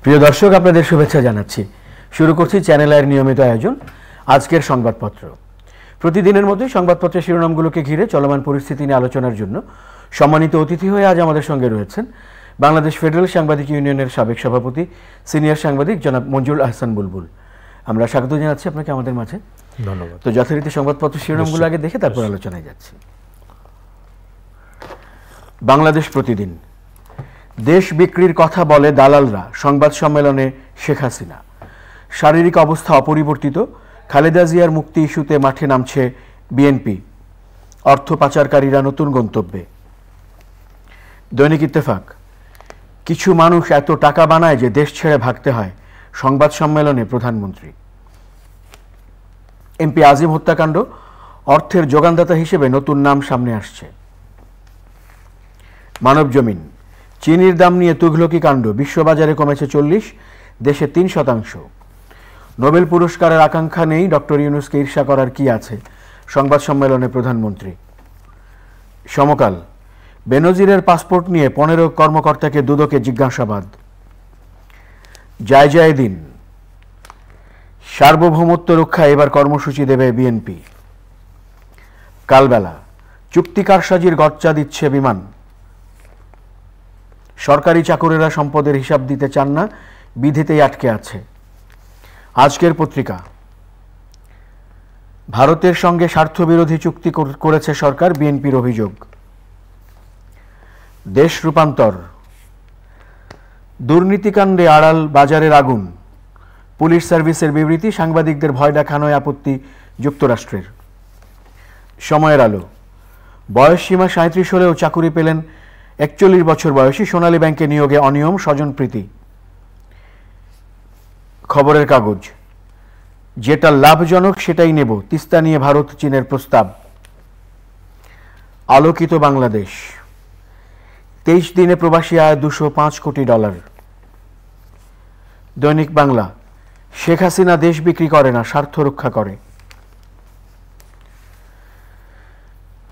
প্রিয় দর্শক, আপনাদের শুভেচ্ছা জানাচ্ছি। শুরু করছি চ্যানেল আইয়ের নিয়মিত আয়োজন আজকের সংবাদপত্র। প্রতিদিনের মতোই সংবাদপত্রের শিরোনামগুলোকে ঘিরে চলমান পরিস্থিতি নিয়ে আলোচনার জন্য সম্মানিত অতিথি হয়ে আজ আমাদের সঙ্গে রয়েছেন বাংলাদেশ ফেডারেল সাংবাদিক ইউনিয়নের সাবেক সভাপতি সিনিয়র সাংবাদিক জনাব মঞ্জুরুল আহসান বুলবুল। আমরা স্বাগত জানাচ্ছি আপনাকে আমাদের মাঝে। ধন্যবাদ। তো যথারীতি সংবাদপত্রের শিরোনামগুলো আগে দেখে তারপর আলোচনায় যাচ্ছি। বাংলাদেশ প্রতিদিন। দেশ বিক্রির কথা বলে দালালরা, সংবাদ সম্মেলনে শেখ হাসিনা। শারীরিক অবস্থা অপরিবর্তিত, খালেদা জিয়ার মুক্তি ইস্যুতে মাঠে নামছে বিএনপি। অর্থ পাচারকারীরা নতুন গন্তব্যে। দৈনিক ইত্তেফাক। কিছু মানুষ এত টাকা বানায় যে দেশ ছেড়ে ভাগতে হয়, সংবাদ সম্মেলনে প্রধানমন্ত্রী। এমপি আজিম হত্যাকাণ্ড, অর্থের যোগানদাতা হিসেবে নতুন নাম সামনে আসছে। মানব জমিন। চিনির দাম নিয়ে তুঘলকি কাণ্ড, বিশ্ববাজারে কমেছে 40, দেশে 3%। নোবেল পুরস্কারের আকাঙ্ক্ষা নেই, ডক্টর ইউনূসকে ঈর্ষা করার কি আছে, সংবাদ সম্মেলনে প্রধানমন্ত্রী। সমকাল। বেনজিরের পাসপোর্ট নিয়ে 15 কর্মকর্তাকে দুদকে জিজ্ঞাসাবাদ। যায় দিন। সার্বভৌমত্ব রক্ষায় এবার কর্মসূচি দেবে বিএনপি। কালবেলা। চুক্তি কারসাজির গচ্চা দিচ্ছে বিমান। সরকারি চাকরেরা সম্পদের হিসাব দিতে চান না, বিধিতেই আটকে আছে। আজকের পত্রিকা। ভারতের সঙ্গে স্বার্থবিরোধী চুক্তি করেছে সরকার, বিএনপির অভিযোগ। দেশ রূপান্তর। দুর্নীতিকাণ্ডে আড়াল বাজারের আগুন, পুলিশ সার্ভিসের বিবৃতি, সাংবাদিকদের ভয় দেখানোয় আপত্তি যুক্তরাষ্ট্রের। সময়ের আলো। বয়সসীমা 37 হলেও চাকুরি পেলেন 41 বছর বয়সী, সোনালী ব্যাংকে নিয়োগে অনিয়ম, স্বজনপ্রীতি। খবরের কাগজ। যেটা লাভজনক সেটাই নেব, তিস্তা নিয়ে ভারত চীনের প্রস্তাব। আলোকিত বাংলাদেশ। 23 দিনে প্রবাসী আয় $205 কোটি। দৈনিক বাংলা। শেখ হাসিনা দেশ বিক্রি করে না, স্বার্থ রক্ষা করে।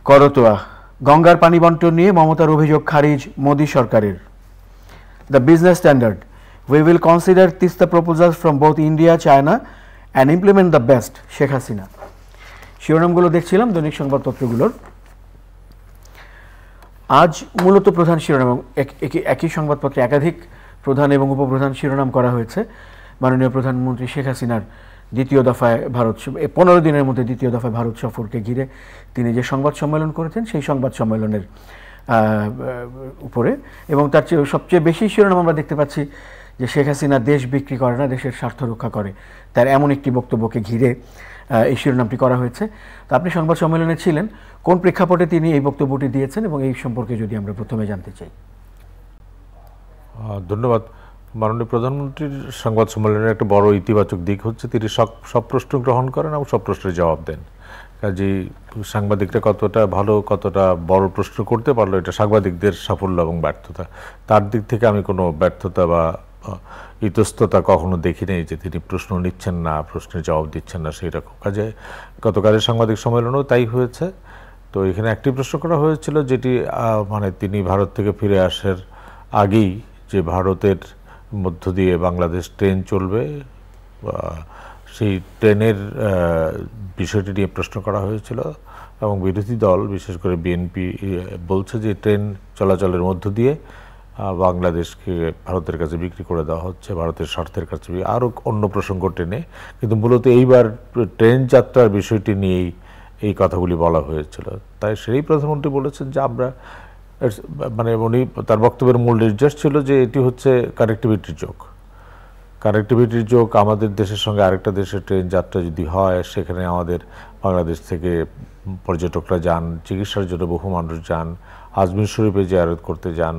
করতোয়া। গঙ্গার পানি বন্টন নিয়ে মমতার অভিযোগ খারিজ মোদী সরকারের। The Business Standard. We will consider Teesta proposals from both India, China and implement the best, Sheikh Hasina. শিরোনামগুলো দেখছিলাম দৈনিক সংবাদপত্রগুলোর। আজ মূলত প্রধান শিরোনাম, একই সংবাদপত্রে একাধিক প্রধান এবং উপপ্রধান শিরোনাম করা হয়েছে। মাননীয় প্রধানমন্ত্রী শেখ হাসিনার দ্বিতীয় দফায় ভারত, 15 দিনের মধ্যে দ্বিতীয় দফায় ভারত সফরকে ঘিরে তিনি যে সংবাদ সম্মেলন করেছেন, সেই সংবাদ সম্মেলনের উপরে। এবং তার সবচেয়ে বেশি শিরোনাম আমরা দেখতে পাচ্ছি যে শেখ হাসিনা দেশ বিক্রি করে না, দেশের স্বার্থ রক্ষা করে, তার এমন একটি বক্তব্যকে ঘিরে এই শিরোনামটি করা হয়েছে। তো আপনি সংবাদ সম্মেলনে ছিলেন, কোন প্রেক্ষাপটে তিনি এই বক্তব্যটি দিয়েছেন এবং এই সম্পর্কে যদি আমরা প্রথমে জানতে চাই। ধন্যবাদ। মাননীয় প্রধানমন্ত্রীর সংবাদ সম্মেলনের একটা বড় ইতিবাচক দিক হচ্ছে তিনি সব প্রশ্ন গ্রহণ করেন এবং সব প্রশ্নের জবাব দেন। কাজেই সাংবাদিকরা কতটা ভালো, কতটা বড় প্রশ্ন করতে পারলো, এটা সাংবাদিকদের সাফল্য এবং ব্যর্থতা। তার দিক থেকে আমি কোনো ব্যর্থতা বা ইতস্ততা কখনো দেখি নেই যে তিনি প্রশ্ন নিচ্ছেন না, প্রশ্নের জবাব দিচ্ছেন না, সেই রকম। কাজে গতকালের সাংবাদিক সম্মেলনেও তাই হয়েছে। তো এখানে একটি প্রশ্ন করা হয়েছিল যেটি মানে তিনি ভারত থেকে ফিরে আসার আগেই যে ভারতের মধ্য দিয়ে বাংলাদেশ ট্রেন চলবে, সেই ট্রেনের বিষয়টি নিয়ে প্রশ্ন করা হয়েছিল এবং বিরোধী দল বিশেষ করে বিএনপি বলছে যে ট্রেন চলাচলের মধ্য দিয়ে বাংলাদেশকে ভারতের কাছে বিক্রি করে দেওয়া হচ্ছে, ভারতের স্বার্থের কাছে। আরও অন্য প্রসঙ্গ টেনে, কিন্তু মূলত এইবার ট্রেন যাত্রার বিষয়টি নিয়েই এই কথাগুলি বলা হয়েছিল। তাই সেই প্রধানমন্ত্রী বলেছেন যে আমরা, মানে উনি তার বক্তব্যের মূল নির্দেশ ছিল যে এটি হচ্ছে কানেক্টিভিটির যোগ। কানেক্টিভিটির যোগ, আমাদের দেশের সঙ্গে আরেকটা দেশের ট্রেন যাত্রা যদি হয়, সেখানে আমাদের বাংলাদেশ থেকে পর্যটকরা যান, চিকিৎসার জন্য বহু মানুষ যান, আজমির শরীফে জিয়ারত করতে যান,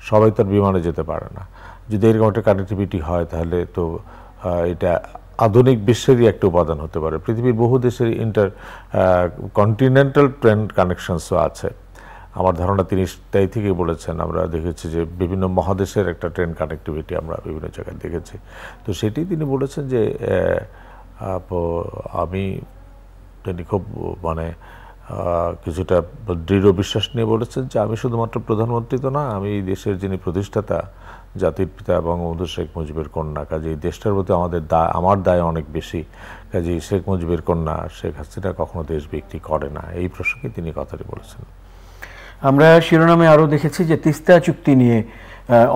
সবাই তার বিমানে যেতে পারে না। যদি এরকম একটা কানেক্টিভিটি হয় তাহলে তো এটা আধুনিক বিশ্বেরই একটা উপাদান হতে পারে। পৃথিবীর বহু দেশের কন্টিনেন্টাল ট্রেন কানেকশনসও আছে। আমার ধারণা তিনি তাই থেকেই বলেছেন। আমরা দেখেছি যে বিভিন্ন মহাদেশের একটা ট্রেন কানেক্টিভিটি আমরা বিভিন্ন জায়গায় দেখেছি। তো সেটি তিনি বলেছেন যে তিনি খুব মানে কিছুটা দৃঢ় বিশ্বাস নিয়ে বলেছেন যে আমি শুধুমাত্র প্রধানমন্ত্রী তো না, আমি এই দেশের যিনি প্রতিষ্ঠাতা জাতির পিতা বঙ্গবন্ধু শেখ মুজিবের কন্যা, কাজে এই দেশটার প্রতি আমার দায় অনেক বেশি। কাজে শেখ মুজিবের কন্যা শেখ হাসিনা কখনো দেশ বিক্রি করে না, এই প্রসঙ্গে তিনি কথাটি বলেছেন। আমরা শিরোনামে আরও দেখেছি যে তিস্তা চুক্তি নিয়ে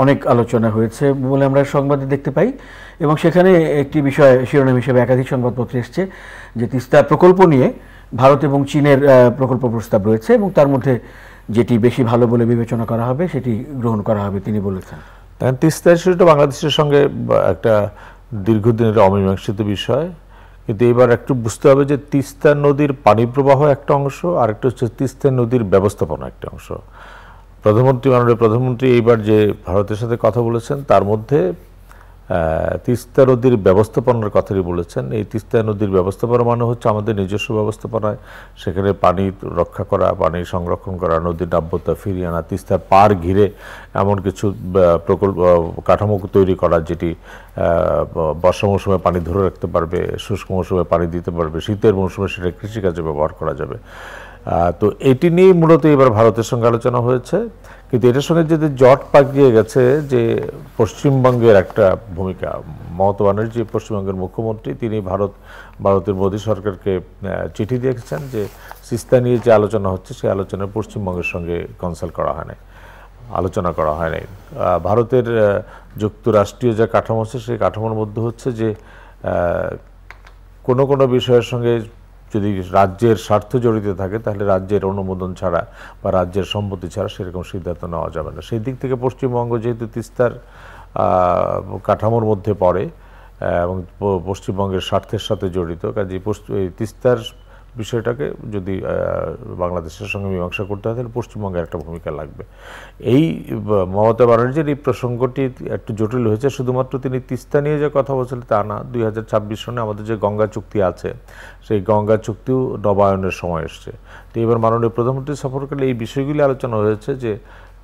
অনেক আলোচনা হয়েছে বলে আমরা সংবাদে দেখতে পাই, এবং সেখানে একটি বিষয় শিরোনাম হিসেবে একাধিক সংবাদপত্রে এসছে যে তিস্তা প্রকল্প নিয়ে ভারত এবং চীনের প্রকল্প প্রস্তাব রয়েছে এবং তার মধ্যে যেটি বেশি ভালো বলে বিবেচনা করা হবে সেটি গ্রহণ করা হবে তিনি বলেছেন। তিস্তা ইস্যুটা বাংলাদেশের সঙ্গে একটা দীর্ঘদিনের অমীমাংসিত বিষয়, কিন্তু এবার একটু বুঝতে হবে যে তিস্তা নদীর পানি প্রবাহ একটা অংশ, আর একটা হচ্ছে তিস্তা নদীর ব্যবস্থাপনা একটা অংশ। মাননীয় প্রধানমন্ত্রী এইবার যে ভারতের সাথে কথা বলেছেন তার মধ্যে তিস্তা নদীর ব্যবস্থাপনার কথাই বলেছেন। এই তিস্তা নদীর ব্যবস্থাপনা মানে হচ্ছে আমাদের নিজস্ব ব্যবস্থাপনায় সেখানে পানি রক্ষা করা, পানি সংরক্ষণ করা, নদীর নাব্যতা ফিরিয়ে আনা, তিস্তার পার ঘিরে এমন কিছু প্রকল্প কাঠামো তৈরি করা যেটি বর্ষা মৌসুমে পানি ধরে রাখতে পারবে, শুষ্ক মৌসুমে পানি দিতে পারবে, শীতের মৌসুমে সেটা কৃষিকাজে ব্যবহার করা যাবে। তো এটি নিয়ে মূলত এবার ভারতের সঙ্গে আলোচনা হয়েছে, কিন্তু এটার সঙ্গে যদি জট পাকিয়ে গেছে যে পশ্চিমবঙ্গের একটা ভূমিকা। মমতা ব্যানার্জি পশ্চিমবঙ্গের মুখ্যমন্ত্রী, তিনি ভারতের মোদী সরকারকে চিঠি দিয়েছেন যে তিস্তা নিয়ে যে আলোচনা হচ্ছে সেই আলোচনায় পশ্চিমবঙ্গের সঙ্গে কনসাল্ট করা হয় নাই, আলোচনা করা হয় নাই। ভারতের যুক্তরাষ্ট্রীয় যে কাঠামো আছে সেই কাঠামোর মধ্যে হচ্ছে যে কোনো কোনো বিষয়ের সঙ্গে যদি রাজ্যের স্বার্থ জড়িত থাকে তাহলে রাজ্যের অনুমোদন ছাড়া বা রাজ্যের সম্মতি ছাড়া সেরকম সিদ্ধান্ত নেওয়া যাবে না। সেই দিক থেকে পশ্চিমবঙ্গ যেহেতু তিস্তার কাঠামোর মধ্যে পড়ে এবং পশ্চিমবঙ্গের স্বার্থের সাথে জড়িত, কাজে তিস্তার বিষয়টাকে যদি বাংলাদেশের সঙ্গে মীমাংসা করতে হয় তাহলে পশ্চিমবঙ্গের একটা ভূমিকা লাগবে। এই মমতা ব্যানার্জির এই প্রসঙ্গটি একটু জটিল হয়েছে, শুধুমাত্র তিনি তিস্তা নিয়ে যে কথা বলছিলেন তা না। 2026 সনে আমাদের যে গঙ্গা চুক্তি আছে সেই গঙ্গা চুক্তিও নবায়নের সময় এসছে। তো এবার মাননীয় প্রধানমন্ত্রী সফরকালে এই বিষয়গুলি আলোচনা হয়েছে যে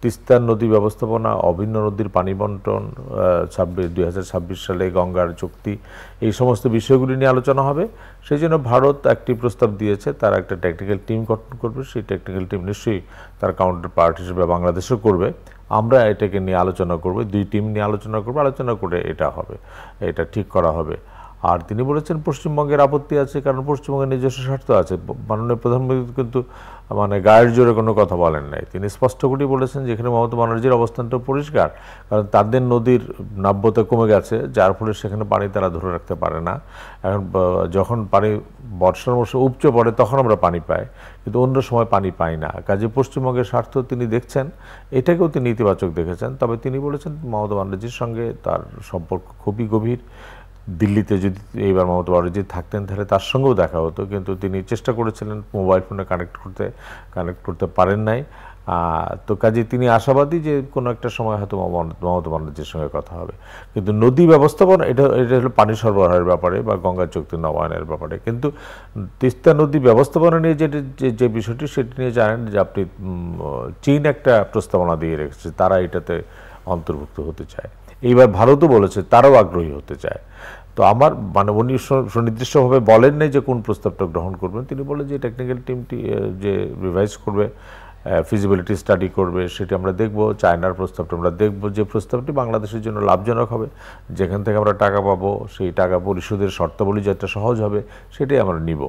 তিস্তার নদী ব্যবস্থাপনা, অভিন্ন নদীর পানি বন্টন, 2026 সালে গঙ্গার চুক্তি, এই সমস্ত বিষয়গুলি নিয়ে আলোচনা হবে। সেই জন্য ভারত একটি প্রস্তাব দিয়েছে, তারা একটা টেকনিক্যাল টিম গঠন করবে। সেই টেকনিক্যাল টিম নিশ্চয়ই তার কাউন্টার পার্ট হিসেবে বাংলাদেশও করবে। আমরা এটাকে নিয়ে আলোচনা করব, দুই টিম নিয়ে আলোচনা করবো, আলোচনা করে এটা হবে, এটা ঠিক করা হবে। আর তিনি বলেছেন পশ্চিমবঙ্গের আপত্তি আছে, কারণ পশ্চিমবঙ্গের নিজস্ব স্বার্থ আছে। মাননীয় প্রধানমন্ত্রী কিন্তু গায়ের জোরে কোনো কথা বলেন নাই, তিনি স্পষ্ট করেই বলেছেন যে এখানে মমতা ব্যানার্জির অবস্থানটা পরিষ্কার, কারণ তাদের নদীর নাব্যতা কমে গেছে, যার ফলে সেখানে পানি তারা ধরে রাখতে পারে না। এখন যখন পানি বর্ষার মৌসুমে উপচে পড়ে তখন আমরা পানি পাই, কিন্তু অন্য সময় পানি পাই না। কাজে পশ্চিমবঙ্গের স্বার্থ তিনি দেখছেন, এটাকেও তিনি ইতিবাচক দেখেছেন। তবে তিনি বলেছেন মমতা ব্যানার্জির সঙ্গে তার সম্পর্ক খুবই গভীর। দিল্লিতে যদি এইবার মমতা ব্যানার্জি থাকতেন তাহলে তার সঙ্গেও দেখা হতো, কিন্তু তিনি চেষ্টা করেছিলেন মোবাইল ফোনে কানেক্ট করতে পারেন নাই। তো কাজে তিনি আশাবাদী যে কোনো একটা সময় হয়তো মমতা ব্যানার্জির সঙ্গে কথা হবে। কিন্তু নদী ব্যবস্থাপনা এটা হলো পানি সরবরাহের ব্যাপারে বা গঙ্গা চুক্তি নবায়নের ব্যাপারে। কিন্তু তিস্তা নদী ব্যবস্থাপনা নিয়ে যে বিষয়টি সেটি নিয়ে জানেন যে আপনি চীন একটা প্রস্তাবনা দিয়ে রেখেছে, তারা এটাতে অন্তর্ভুক্ত হতে চায়। এইবার ভারতও বলেছে তারাও আগ্রহী হতে চায়। তো আমার উনি সুনির্দিষ্টভাবে বলেন নাই যে কোন প্রস্তাবটা গ্রহণ করবেন, তিনি বলেন যে টেকনিক্যাল টিমটি যে রিভাইজ করবে, ফিজিবিলিটি স্টাডি করবে, সেটি আমরা দেখব। চায়নার প্রস্তাবটা আমরা দেখব, যে প্রস্তাবটি বাংলাদেশের জন্য লাভজনক হবে, যেখান থেকে আমরা টাকা পাবো, সেই টাকা পরিশোধের শর্তাবলী যেটা সহজ হবে, সেটাই আমরা নিব।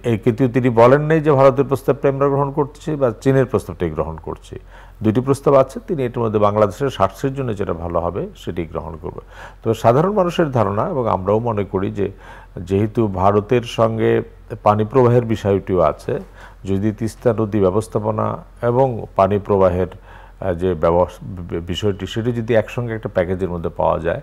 এই কিন্তু তিনি বলেন নাই যে ভারতের প্রস্তাবটা আমরা গ্রহণ করছি বা চীনের প্রস্তাবটাই গ্রহণ করছি। দুটি প্রস্তাব আছে, তিনি এটির মধ্যে বাংলাদেশের স্বার্থের জন্য যেটা ভালো হবে সেটি গ্রহণ করবে। তো সাধারণ মানুষের ধারণা এবং আমরাও মনে করি যে যেহেতু ভারতের সঙ্গে পানি প্রবাহের বিষয়টিও আছে, যদি তিস্তা নদী ব্যবস্থাপনা এবং পানি প্রবাহের যে বিষয়টি সেটি যদি একসঙ্গে একটা প্যাকেজের মধ্যে পাওয়া যায়,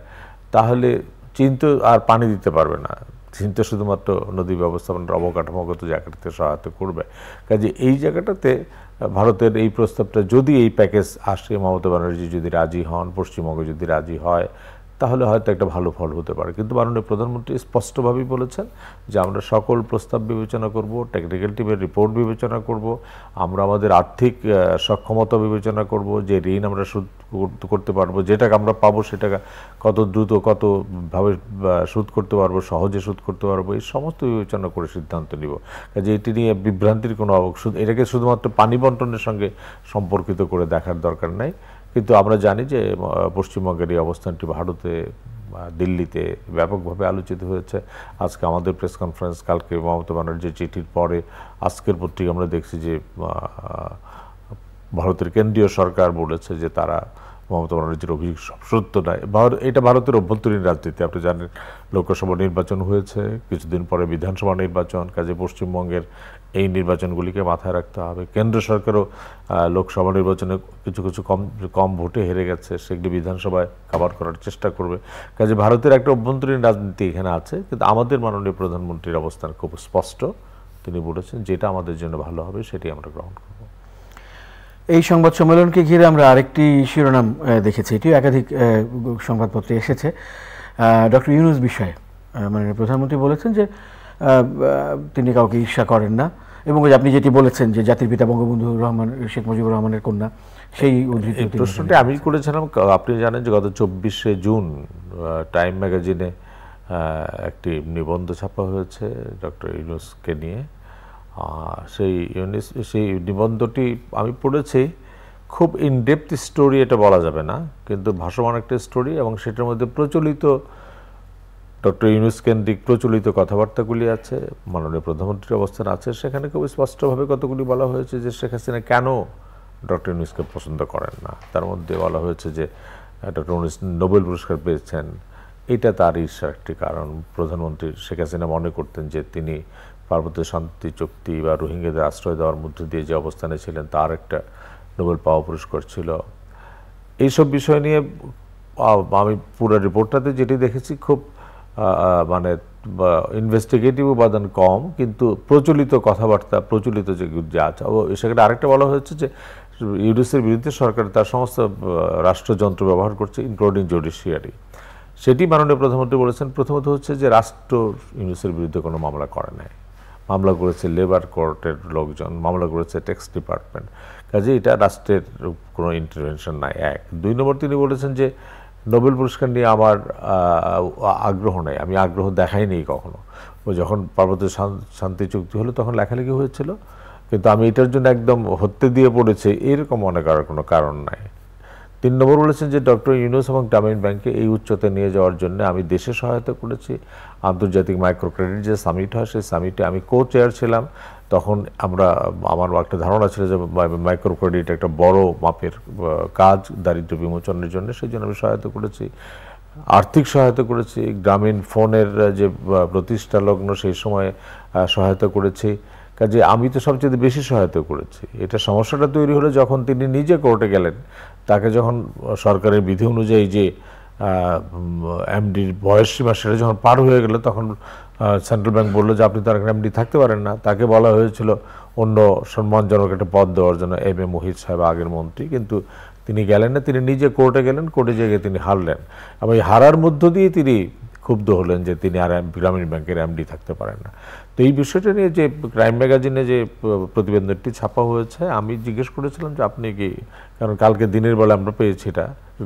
তাহলে চীন তো আর পানি দিতে পারবে না, চীন তো শুধুমাত্র নদী ব্যবস্থাপনার অবকাঠামোগত জায়গাটাতে সহায়তা করবে। কাজে এই জায়গাটাতে ভারতের এই প্রস্তাবটা যদি এই প্যাকেজ আসে, মমতা ব্যানার্জি যদি রাজি হন, পশ্চিমবঙ্গ যদি রাজি হয়, তাহলে হয়তো একটা ভালো ফল হতে পারে। কিন্তু মাননীয় প্রধানমন্ত্রী স্পষ্টভাবেই বলেছেন যে আমরা সকল প্রস্তাব বিবেচনা করব, টেকনিক্যাল টিমের রিপোর্ট বিবেচনা করব, আমরা আমাদের আর্থিক সক্ষমতা বিবেচনা করব, যে ঋণ আমরা শোধ করতে পারবো, যে টাকা আমরা পাবো সেটা কত দ্রুত কতভাবে শোধ করতে পারবো, সহজে শোধ করতে পারবো, এই সমস্ত বিবেচনা করে সিদ্ধান্ত নিব। কাজে এটি নিয়ে বিভ্রান্তির কোনো এটাকে শুধুমাত্র পানি বন্টনের সঙ্গে সম্পর্কিত করে দেখার দরকার নাই। কিন্তু আমরা জানি যে পশ্চিমবঙ্গের এই অবস্থানটি ভারতে দিল্লিতে ব্যাপকভাবে আলোচিত হয়েছে। আজকে আমাদের প্রেস কনফারেন্স, কালকে মমতা ব্যানার্জির চিঠির পরে আজকের পত্রিকা আমরা দেখছি যে ভারতের কেন্দ্রীয় সরকার বলেছে যে তারা মমতা ব্যানার্জির অভিযোগ সব সত্য নয়। এটা ভারতের অভ্যন্তরীণ রাজনীতি। আপনি জানেন লোকসভা নির্বাচন হয়েছে, কিছুদিন পরে বিধানসভা নির্বাচন, কাজে পশ্চিমবঙ্গের এই নির্বাচনগুলিকে মাথায় রাখতে হবে। কেন্দ্র সরকারও লোকসভা নির্বাচনে কিছু কিছু কম ভোটে হেরে গেছে, সেগুলি বিধানসভায় কভার করার চেষ্টা করবে। কাজে ভারতের একটা অভ্যন্তরীণ রাজনীতি এখানে আছে, কিন্তু আমাদের মাননীয় প্রধানমন্ত্রীর অবস্থান খুব স্পষ্ট। তিনি বলেছেন যেটা আমাদের জন্য ভালো হবে সেটি আমরা গ্রহণ করব। এই সংবাদ সম্মেলনকে ঘিরে আমরা আরেকটি শিরোনাম দেখেছি, এটিও একাধিক সংবাদপত্রে এসেছে। ডক্টর ইউনূস বিষয়ে মানে প্রধানমন্ত্রী বলেছেন যে তিনি কাউকে ঈর্ষা করেন না, এবং আপনি যেটি বলেছেন যে জাতির পিতা বঙ্গবন্ধু রহমান শেখ মুজিবুর রহমানের কন্যা, সেই উদ্ধৃতি প্রশ্নটি আমি করেছিলাম। আপনি জানেন যে গত 24শে জুন টাইম ম্যাগাজিনে একটি নিবন্ধ ছাপা হয়েছে ডক্টর ইউনূসকে নিয়ে। সেই নিবন্ধটি আমি পড়েছি। খুব ইনডেপথ স্টোরি এটা বলা যাবে না, কিন্তু ভাসমান একটা স্টোরি, এবং সেটার মধ্যে প্রচলিত ডক্টর ইউনূস কেন্দ্রিক প্রচলিত কথাবার্তাগুলি আছে, মাননীয় প্রধানমন্ত্রীর অবস্থান আছে। সেখানে খুব স্পষ্টভাবে কতগুলি বলা হয়েছে যে শেখ হাসিনা কেন ডক্টর ইউনূসকে পছন্দ করেন না। তার মধ্যে বলা হয়েছে যে ডক্টর ইউনূস নোবেল পুরস্কার পেয়েছেন, এটা তার ঈর্ষার একটি কারণ। প্রধানমন্ত্রী শেখ হাসিনা মনে করতেন যে তিনি পার্বত্য শান্তি চুক্তি বা রোহিঙ্গাদের আশ্রয় দেওয়ার মধ্যে দিয়ে যে অবস্থানে ছিলেন তার একটা নোবেল পাওয়া পুরস্কার ছিল। এইসব বিষয় নিয়ে আমি পুরো রিপোর্টটাতে যেটি দেখেছি খুব মানে ইনভেস্টিগেটিভ উপাদান কম, কিন্তু প্রচলিত কথাবার্তা, প্রচলিত যে আছে। সেখানে আরেকটা বলা হয়েছে যে ইউনূসের বিরুদ্ধে সরকার তার সমস্ত রাষ্ট্রযন্ত্র ব্যবহার করছে, ইনক্লুডিং জুডিশিয়ারি। সেটি মাননীয় প্রধানমন্ত্রী বলেছেন। প্রথমত হচ্ছে যে রাষ্ট্র ইউনূসের বিরুদ্ধে কোনো মামলা করে নাই, মামলা করেছে লেবার কোর্টের লোকজন, মামলা করেছে ট্যাক্স ডিপার্টমেন্ট। কাজে এটা রাষ্ট্রের কোনো ইন্টারভেনশন নাই। এক। 2 নম্বর তিনি বলেছেন যে নোবেল পুরস্কার নিয়ে আমার আগ্রহ নেই, আমি আগ্রহ দেখাইনি কখনো। ও যখন পার্বত্য শান্তি চুক্তি হলো তখন লেখালেখি হয়েছিল, কিন্তু আমি এটার জন্য একদম হত্যে দিয়ে পড়েছে এরকম মনে করার কোনো কারণ নাই। 3 নম্বর বলেছেন যে ডক্টর ইউনূস এবং গ্রামীণ ব্যাংকে এই উচ্চতায় নিয়ে যাওয়ার জন্য আমি দেশে সহায়তা করেছি। আন্তর্জাতিক মাইক্রো ক্রেডিট যে সামিট হয়, সেই সামিটে আমি কো-চেয়ার ছিলাম। তখন আমার একটা ধারণা ছিল যে মাইক্রো ক্রেডিট একটা বড় মাপের কাজ দারিদ্র্য বিমোচনের জন্য, সেই জন্য আমি সহায়তা করেছি, আর্থিক সহায়তা করেছি। গ্রামীণ ফোনের যে প্রতিষ্ঠা লগ্ন সেই সময়ে সহায়তা করেছি। কাজে আমি তো সবচেয়ে বেশি সহায়তা করেছি। এটা সমস্যাটা তৈরি হলো যখন তিনি নিজে কোর্টে গেলেন, তাকে যখন সরকারের বিধি অনুযায়ী যে এমডির বয়সসীমা সেটা যখন পার হয়ে গেল, তখন সেন্ট্রাল ব্যাংক বললো যে আপনি তো আর এমডি থাকতে পারেন না। তাকে বলা হয়েছিল অন্য সম্মানজনক একটা পদ দেওয়ার জন্য, এম এ মুহিত সাহেব আগের মন্ত্রী, কিন্তু তিনি গেলেন না। তিনি নিজে কোর্টে গেলেন, কোর্টে গিয়ে তিনি হারলেন, এবং এই হারার মধ্য দিয়ে তিনি ক্ষুব্ধ হলেন যে তিনি আর গ্রামীণ ব্যাংকের এমডি থাকতে পারেন না। তো এই বিষয়টা নিয়ে যে ক্রাইম ম্যাগাজিনে যে প্রতিবেদনটি ছাপা হয়েছে, আমি জিজ্ঞেস করেছিলাম যে আপনি কি, কারণ কালকে দিনের বেলা আমরা পেয়েছি, এটা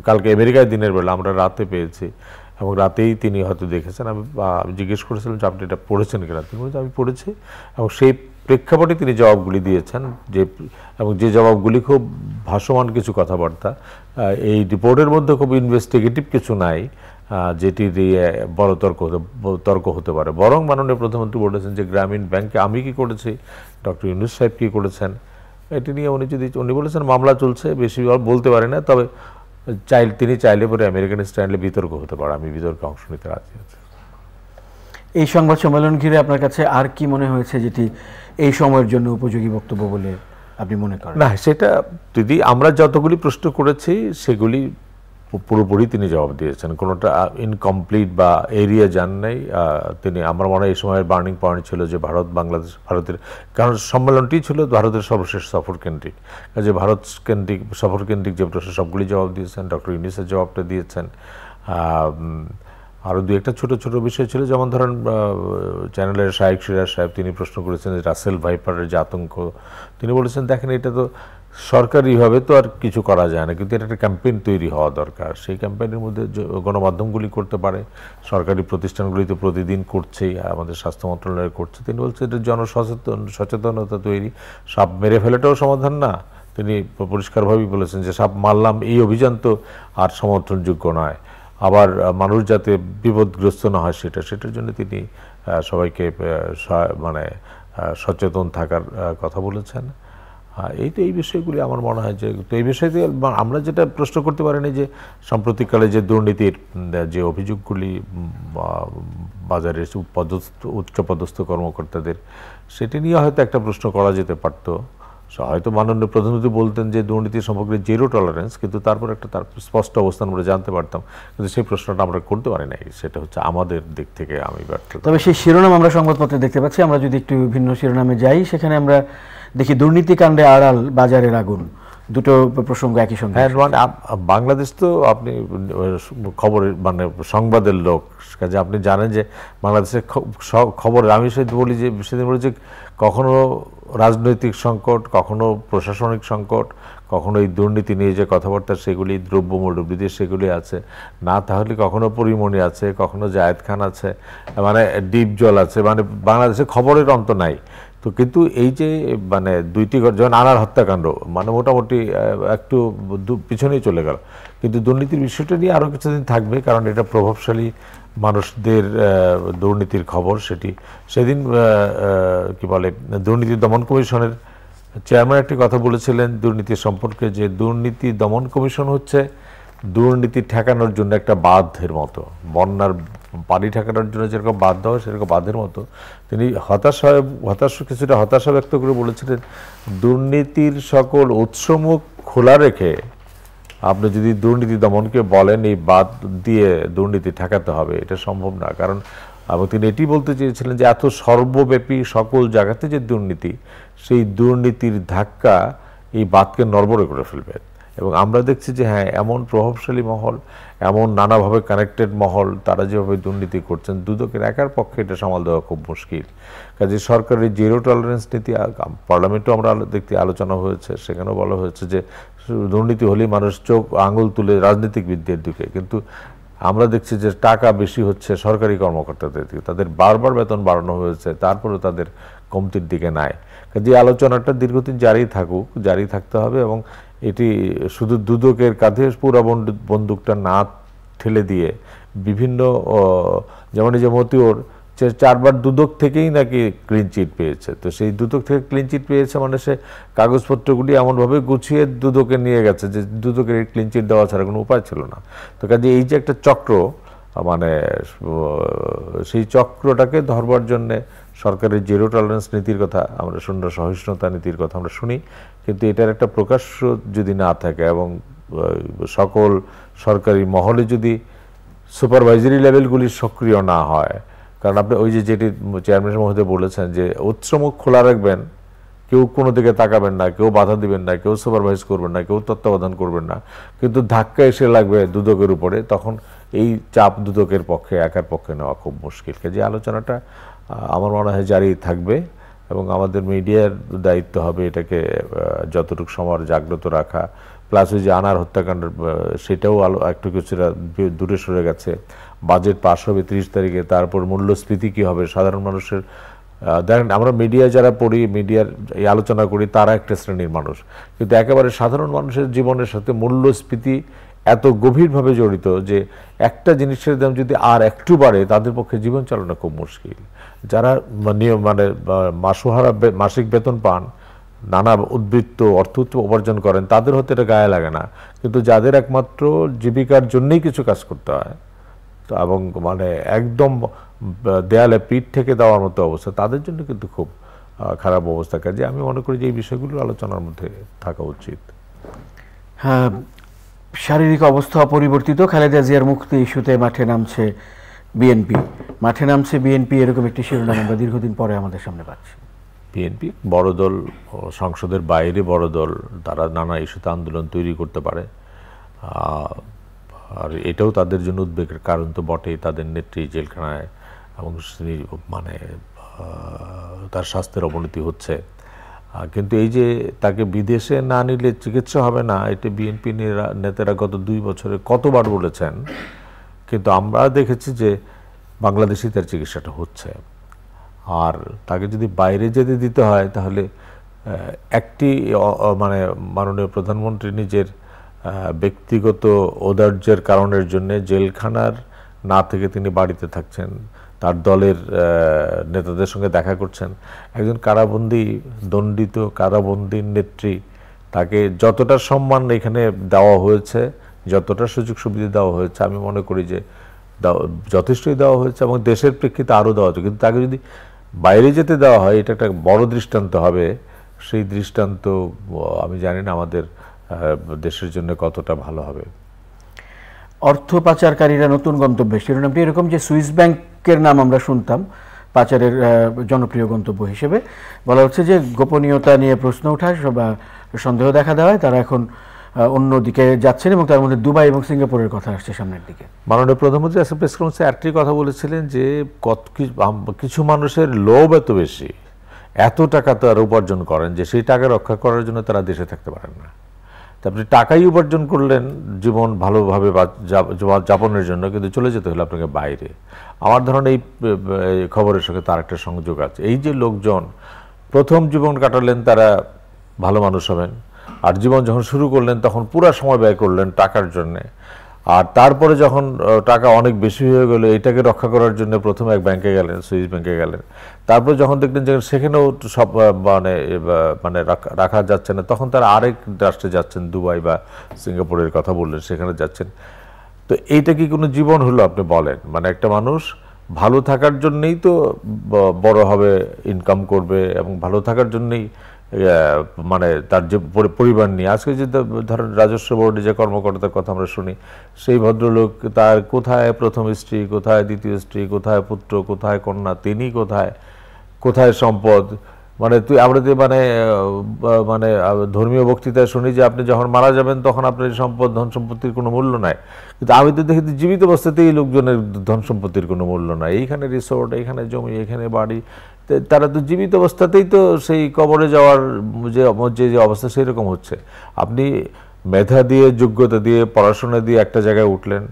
কালকে আমেরিকায় দিনের বেলা, আমরা রাতে পেয়েছি, এবং রাতেই তিনি হয়তো দেখেছেন। আমি জিজ্ঞেস করেছিলাম যে আপনি এটা পড়েছেন কিনা। তিনি বলছেন আমি পড়েছি, এবং সেই প্রেক্ষাপটে তিনি জবাবগুলি দিয়েছেন, এবং যে জবাবগুলি খুব ভাসমান কিছু কথাবার্তা। এই রিপোর্টের মধ্যে খুব ইনভেস্টিগেটিভ কিছু নাই যেটি দিয়ে বড় তর্ক হতে পারে। বরং মাননীয় প্রধানমন্ত্রী বলেছেন যে গ্রামীণ ব্যাংকে আমি কি করেছি, ডক্টর ইউনূস সাহেব কী করেছেন, এটি নিয়ে উনি বলেছেন মামলা চলছে, বেশি বলতে পারে না, তবে তিনি চাইলে পরে আমেরিকান স্টাইলে বিতর্ক হতে পারে। আমি বিতর্কে অংশ নিতে রাজি আছি। এই সংবাদ সম্মেলন ঘিরে আপনার কাছে আর কি মনে হয়েছে যেটি এই সময়ের জন্য উপযোগী বক্তব্য বলে আপনি মনে করেন? না, সেটা যদি আমরা যতগুলি প্রশ্ন করেছি সেগুলি পুরোপুরি তিনি জবাব দিয়েছেন, কোনোটা ইনকমপ্লিট বা এরিয়া যান নাই তিনি। আমার মনে হয় এই সময়ের বার্নিং পয়েন্ট ছিল যে ভারতের, কারণ সম্মেলনটি ছিল ভারতের সর্বশেষ সফর কেন্দ্রিক, যে ভারত কেন্দ্রিক সফর কেন্দ্রিক যে প্রশ্ন সবগুলি জবাব দিয়েছেন। ডক্টর ইউনূসের জবাবটা দিয়েছেন। আরও 2-1টা ছোটো ছোটো বিষয় ছিল, যেমন ধরেন চ্যানেলের শাহেক সিরাজ সাহেব তিনি প্রশ্ন করেছেন যে রাসেল ভাইপারের যে আতঙ্ক, তিনি বলেছেন দেখেন এটা তো সরকারিভাবে তো আর কিছু করা যায় না, কিন্তু এটা একটা ক্যাম্পেইন তৈরি হওয়া দরকার। সেই ক্যাম্পেইনের মধ্যে গণমাধ্যমগুলি করতে পারে, সরকারি প্রতিষ্ঠানগুলি তো প্রতিদিন করছেই, আমাদের স্বাস্থ্য মন্ত্রণালয় করছে। তিনি বলছেন এটা জনসচেতনতা তৈরি, সাপ মেরে ফেলাটাও সমাধান না, তো তিনি পরিষ্কারভাবেই বলেছেন যে সাপ মারলাম এই অভিযান তো আর সমর্থনযোগ্য নয়, আবার মানুষ যাতে বিপদগ্রস্ত না হয় সেটার জন্য তিনি সবাইকে মানে সচেতন থাকার কথা বলেছেন। এই বিষয়গুলি আমার মনে হয় যে, তো এই বিষয়তে আমরা যেটা প্রশ্ন করতে পারিনি যে সাম্প্রতিককালে যে দুর্নীতির যে অভিযোগগুলি বাজারে উচ্চপদস্থ কর্মকর্তাদের, সেটি নিয়ে হয়তো একটা প্রশ্ন করা যেতে পারত। হয়তো মাননীয় প্রধানমন্ত্রী বলতেন যে দুর্নীতি সম্পর্কে জিরো টলারেন্স, কিন্তু তারপর তার স্পষ্ট অবস্থান আমরা জানতে পারতাম, কিন্তু সেই প্রশ্নটা আমরা করতে পারি নাই। সেটা হচ্ছে আমাদের দিক থেকে আমি ব্যর্থ। তবে সেই শিরোনাম আমরা সংবাদপত্রে দেখতে পাচ্ছি। আমরা যদি একটু ভিন্ন শিরোনামে যাই, সেখানে আমরা দেখি দুর্নীতিকাণ্ডে আড়াল বাজারের আগুন, দুটো প্রসঙ্গ একই সঙ্গে। হ্যাঁ, মানে বাংলাদেশ তো আপনি খবরের মানে সংবাদের লোক, কাজে আপনি জানেন যে বাংলাদেশের খবর, আমি সেদিন বলি যে কখনো রাজনৈতিক সংকট, কখনো প্রশাসনিক সংকট, কখনো এই দুর্নীতি নিয়ে যে কথাবার্তা সেগুলি, দ্রব্যমূল্য বৃদ্ধি সেগুলি আছে, না তাহলে কখনো পরিমণি আছে, কখনো জায়েদ খান আছে, মানে ডিপ জল আছে, মানে বাংলাদেশে খবরের অন্ত নাই। তো কিন্তু এই যে মানে দুইটি যেমন আনার হত্যাকাণ্ড, মানে মোটামুটি একটু পিছনেই চলে গেল, কিন্তু দুর্নীতির বিষয়টা নিয়ে আরও কিছুদিন থাকবে, কারণ এটা প্রভাবশালী মানুষদের দুর্নীতির খবর। সেদিন কি বলে, দুর্নীতি দমন কমিশনের চেয়ারম্যান একটি কথা বলেছিলেন দুর্নীতি সম্পর্কে, যে দুর্নীতি দমন কমিশন হচ্ছে দুর্নীতি ঠেকানোর জন্য একটা বাঁধের মতো, বন্যার পানি ঠেকানোর জন্য যেরকম বাঁধ দেওয়া সেরকম বাঁধের মতো। তিনি কিছুটা হতাশা ব্যক্ত করে বলেছিলেন, দুর্নীতির সকল উৎসমুখ খোলা রেখে আপনি যদি দুর্নীতি দমনকে বলেন এই বাদ দিয়ে দুর্নীতি ঠেকাতে হবে, এটা সম্ভব না। কারণ তিনি এটি বলতে চেয়েছিলেন যে এত সর্বব্যাপী সকল জায়গাতে যে দুর্নীতি, সেই দুর্নীতির ধাক্কা এই বাদকে নড়বড়ে করে ফেলবে। এবং আমরা দেখছি যে হ্যাঁ, এমন প্রভাবশালী মহল, এমন নানাভাবে কানেক্টেড মহল, তারা যেভাবে দুর্নীতি করছেন, দুদকের একার পক্ষে এটা সামাল দেওয়া খুব মুশকিল। কাজে সরকারের জিরো টলারেন্স নীতি পার্লামেন্টেও আমরা দেখতে আলোচনা হয়েছে, সেখানেও বলা হয়েছে যে দুর্নীতি হলেই মানুষ চোখ আঙুল তুলে রাজনীতিবিদদের দিকে, কিন্তু আমরা দেখছি যে টাকা বেশি হচ্ছে সরকারি কর্মকর্তাদের দিকে, তাদের বারবার বেতন বাড়ানো হয়েছে, তারপরেও তাদের কমতির দিকে নাই। কাজে আলোচনাটা দীর্ঘদিন জারি থাকতে হবে, এবং এটি শুধু দুদকের কাঁধে পুরো বন্দুকটা না ঠেলে দিয়ে বিভিন্ন, যেমন এই যে মতিউর 4বার দুদক থেকেই নাকি ক্লিন চিট পেয়েছে, তো সেই দুদক থেকে ক্লিন চিট পেয়েছে মানে সে কাগজপত্রগুলি এমনভাবে গুছিয়ে দুদকে নিয়ে গেছে যে দুদকের এই ক্লিন চিট দেওয়া ছাড়া কোনো উপায় ছিল না। তো কাজে এই যে একটা চক্র, মানে সেই চক্রটাকে ধরবার জন্যে সরকারের জিরো টলারেন্স নীতির কথা আমরা শূন্য সহিষ্ণুতা নীতির কথা আমরা শুনি, কিন্তু এটার একটা প্রকাশ্য যদি না থাকে এবং সকল সরকারি মহলে যদি সুপারভাইজারি লেভেলগুলি সক্রিয় না হয়, কারণ আপনি ওই যেটি চেয়ারম্যান মহোদয় বলেছেন যে উৎসমুখ খোলা রাখবেন, কেউ কোনো দিকে তাকাবেন না, কেউ বাধা দিবেন না, কেউ সুপারভাইজ করবেন না, কেউ তত্ত্বাবধান করবেন না, কিন্তু ধাক্কা এসে লাগবে দুদকের উপরে, তখন এই চাপ দুদকের পক্ষে একার পক্ষে নেওয়া খুব মুশকিল। যে আলোচনাটা আমার মনে হয় জারি থাকবে, এবং আমাদের মিডিয়ার দায়িত্ব হবে এটাকে যতটুকু সময় জাগ্রত রাখা। প্লাস ওই যে আনার হত্যাকাণ্ড, সেটাও একটু কিছুটা দূরে সরে গেছে। বাজেট পাস হবে 30 তারিখে, তারপর মূল্যস্ফীতি কী হবে, সাধারণ মানুষের দেখেন, আমরা মিডিয়ায় যারা পড়ি, মিডিয়ার এই আলোচনা করি, তারা একটা শ্রেণীর মানুষ, কিন্তু একেবারে সাধারণ মানুষের জীবনের সাথে মূল্যস্ফীতি এত গভীরভাবে জড়িত যে একটা জিনিসের দাম যদি আর একটু বাড়ে, তাদের পক্ষে জীবন চালানো খুব মুশকিল। যারা মানে মাসোহারা মাসিক বেতন পান, নানা উদ্বৃত্ত অর্থ উপার্জন করেন, তাদের হতে এটা গায়ে লাগে না, কিন্তু যাদের একমাত্র জীবিকার জন্যই কিছু কাজ করতে হয়, তো এবং মানে একদম দেয়ালে পিঠ থেকে দেওয়ার মতো অবস্থা, তাদের জন্য কিন্তু খুব খারাপ অবস্থা। কাজে আমি মনে করি যে এই বিষয়গুলো আলোচনার মধ্যে থাকা উচিত। হ্যাঁ, শারীরিক অবস্থা অপরিবর্তিত, খালেদা জিয়ার মুক্তি ইস্যুতে মাঠে নামছে বিএনপি, এরকম একটি শিরোনাম আমরা দীর্ঘদিন পরে আমাদের সামনে পাচ্ছি। বিএনপি বড় দল, সংসদের বাইরে বড় দল, তারা নানা ইস্যুতে আন্দোলন তৈরি করতে পারে, আর এটাও তাদের জন্য উদ্বেগের কারণ তো বটেই। তাদের নেত্রী জেলখানায় এবং মানে তার স্বাস্থ্যের অবনতি হচ্ছে, কিন্তু এই যে তাকে বিদেশে না নিলে চিকিৎসা হবে না, এটা বিএনপি নেতারা গত 2 বছরে কতবার বলেছেন, কিন্তু আমরা দেখেছি যে বাংলাদেশেই তার চিকিৎসাটা হচ্ছে। আর তাকে যদি বাইরে যেতে দিতে হয়, তাহলে একটি মানে মাননীয় প্রধানমন্ত্রী নিজের ব্যক্তিগত ঔদার্যের কারণের জন্য জেলখানার না থেকে তিনি বাড়িতে থাকছেন, তার দলের নেতাদের সঙ্গে দেখা করছেন। একজন কারাবন্দী, দণ্ডিত কারাবন্দীর নেত্রী, তাকে যতটা সম্মান এখানে দেওয়া হয়েছে, যতটা সুযোগ সুবিধা দেওয়া হয়েছে, আমি মনে করি যে যথেষ্টই দেওয়া হয়েছে এবং দেশের প্রেক্ষিতে আরও দেওয়া হচ্ছে। কিন্তু তাকে যদি বাইরে যেতে দেওয়া হয়, এটা একটা বড় দৃষ্টান্ত হবে। সেই দৃষ্টান্ত আমি জানি না আমাদের দেশের জন্য কতটা ভালো হবে। অর্থ পাচারকারীরা নতুন গন্তব্যে, শিরোনামটি এরকম যে সুইস ব্যাংকের নাম আমরা শুনতাম পাচারের জনপ্রিয় গন্তব্য হিসেবে। বলা হচ্ছে যে গোপনীয়তা নিয়ে প্রশ্ন ওঠায় বা সন্দেহ দেখা দেওয়ায় তারা এখন অন্যদিকে যাচ্ছেন এবং তার মধ্যে দুবাই এবং সিঙ্গাপুরের কথা আসছে সামনের দিকে। মাননীয় প্রধানমন্ত্রী আজকে প্রেস কনফারেন্সে একটি কথা বলেছিলেন যে কিছু মানুষের লোভ এত বেশি, এত টাকা তারা উপার্জন করেন যে সেই টাকা রক্ষা করার জন্য তারা দেশে থাকতে পারেন না। আপনি টাকাই উপার্জন করলেন জীবন ভালোভাবে যাপনের জন্য, কিন্তু চলে যেতে হলো আপনাকে বাইরে। আমার ধারণা এই খবরের সঙ্গে তার একটা সংযোগ আছে। এই যে লোকজন প্রথম জীবন কাটালেন তারা ভালো মানুষ হবেন, আর জীবন যখন শুরু করলেন তখন পুরা সময় ব্যয় করলেন টাকার জন্যে, আর তারপরে যখন টাকা অনেক বেশি হয়ে গেল এটাকে রক্ষা করার জন্য প্রথমে এক ব্যাংকে গেলেন, সুইস ব্যাংকে গেলেন। তারপর যখন দেখলেন যে সেখানেও সব মানে রাখা যাচ্ছে না, তখন তারা আরেক রাষ্ট্রে যাচ্ছেন, দুবাই বা সিঙ্গাপুরের কথা বললেন, সেখানে যাচ্ছেন। তো এইটা কি কোনো জীবন হলো আপনি বলেন? মানে একটা মানুষ ভালো থাকার জন্যেই তো বড় হবে, ইনকাম করবে এবং ভালো থাকার জন্যেই মানে তার যে পরিবার নিয়ে আজকে যে ধরেন রাজস্ব বোর্ডে যে কর্মকর্তার কথা আমরা শুনি, সেই ভদ্রলোক, তার কোথায় প্রথম স্ত্রী, কোথায় দ্বিতীয় স্ত্রী, কোথায় পুত্র, কোথায় কন্যা, তিনি কোথায় সম্পদ। মানে আমরা যে মানে ধর্মীয় বক্তৃতায় শুনি যে আপনি যখন মারা যাবেন তখন আপনার সম্পদ ধন সম্পত্তির কোনো মূল্য নাই, কিন্তু আমি তো দেখি জীবিত অবস্থাতেই লোকজনের ধন সম্পত্তির কোনো মূল্য নাই। এইখানে রিসোর্ট, এইখানে জমি, এখানে বাড়ি, তারা তো জীবিত অবস্থাতেই তো সেই কবরে যাওয়ার যে অবস্থা সেরকম হচ্ছে। আপনি মেধা দিয়ে, যোগ্যতা দিয়ে, পড়াশোনা দিয়ে একটা জায়গায় উঠলেন,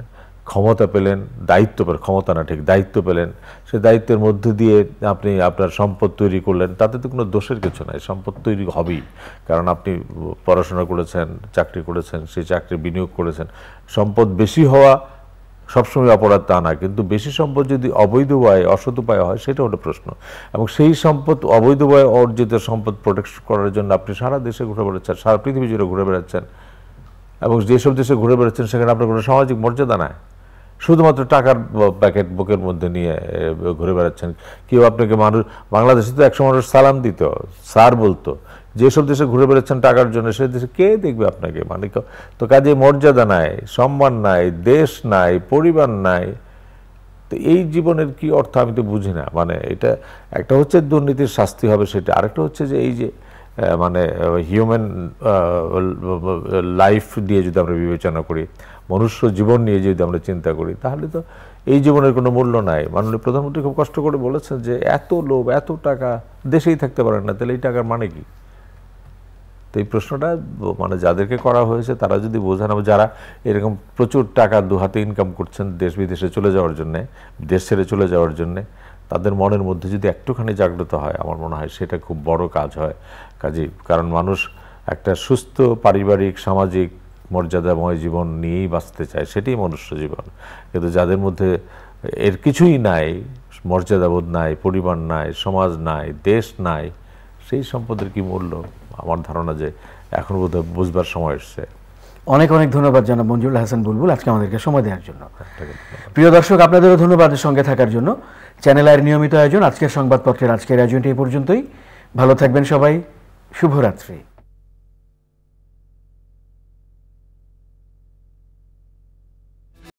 ক্ষমতা পেলেন, দায়িত্ব পেলেন, ক্ষমতা না ঠিক দায়িত্ব পেলেন, সে দায়িত্বের মধ্যে দিয়ে আপনি আপনার সম্পদ তৈরি করলেন, তাতে তো কোনো দোষের কিছু নাই, সম্পদ তৈরি হবেই। কারণ আপনি পড়াশোনা করেছেন, চাকরি করেছেন, সেই চাকরি বিনিয়োগ করেছেন। সম্পদ বেশি হওয়া সবসময় অপরাধ তা না, কিন্তু বেশি সম্পদ যদি অবৈধ উপায়ে, অসৎ উপায়ে হয় সেটা হলো প্রশ্ন। এবং সেই সম্পদ, অবৈধ উপায়ে অর্জিত সম্পদ প্রোটেক্ট করার জন্য আপনি সারা দেশে ঘুরে বেড়াচ্ছেন, সারা পৃথিবী জুড়ে ঘুরে বেড়াচ্ছেন, এবং যেসব দেশে ঘুরে বেড়াচ্ছেন সেখানে আপনার কোনো সামাজিক মর্যাদা নাই, শুধুমাত্র টাকার প্যাকেট বুকের মধ্যে নিয়ে ঘুরে বেড়াচ্ছেন। কেউ আপনাকে বাংলাদেশে তো একসময় মানুষ সালাম দিত, স্যার বলতো। যেসব দেশে ঘুরে বেড়াচ্ছেন টাকার জন্য, সে দেশে কে দেখবে আপনাকে? মানে তো কাজে মর্যাদা নাই, সম্মান নাই, দেশ নাই, পরিবার নাই। তো এই জীবনের কি অর্থ আমি তো বুঝি না। মানে এটা একটা হচ্ছে দুর্নীতির শাস্তি হবে সেটা, আরেকটা হচ্ছে যে এই যে মানে হিউম্যান লাইফ দিয়ে যদি আমরা বিবেচনা করি, মনুষ্য জীবন নিয়ে যদি আমরা চিন্তা করি, তাহলে তো এই জীবনের কোনো মূল্য নাই। মাননীয় প্রধানমন্ত্রী খুব কষ্ট করে বলেছেন যে এত লোভ, এত টাকা, দেশেই থাকতে পারেন না, তাহলে এই টাকার মানে কি? তো এই প্রশ্নটা মানে যাদেরকে করা হয়েছে তারা যদি বোঝানো, যারা এরকম প্রচুর টাকা দু হাতে ইনকাম করছেন দেশ বিদেশে চলে যাওয়ার জন্যে, দেশ ছেড়ে চলে যাওয়ার জন্যে, তাদের মনের মধ্যে যদি একটুখানি জাগ্রত হয়, আমার মনে হয় সেটা খুব বড় কাজ হয়। কাজেই কারণ মানুষ একটা সুস্থ পারিবারিক, সামাজিক, মর্যাদাময় জীবন নিয়েই বাঁচতে চায়, সেটাই মনুষ্য জীবন। কিন্তু যাদের মধ্যে এর কিছুই নাই, মর্যাদাবোধ নাই, পরিবার নাই, সমাজ নাই, দেশ নাই, সেই সম্পদের কি মূল্য? আমার ধারণা যে এখন বোধহয় বুঝবার সময় এসছে। অনেক অনেক ধন্যবাদ জানাব মঞ্জুরুল হাসান বুলবুল আজকে আমাদেরকে সময় দেওয়ার জন্য। প্রিয় দর্শক, আপনাদেরও ধন্যবাদ সঙ্গে থাকার জন্য। চ্যানেল আইয়ের নিয়মিত আয়োজন আজকের সংবাদপত্রের আজকের আয়োজনটি এই পর্যন্তই। ভালো থাকবেন সবাই, শুভরাত্রি।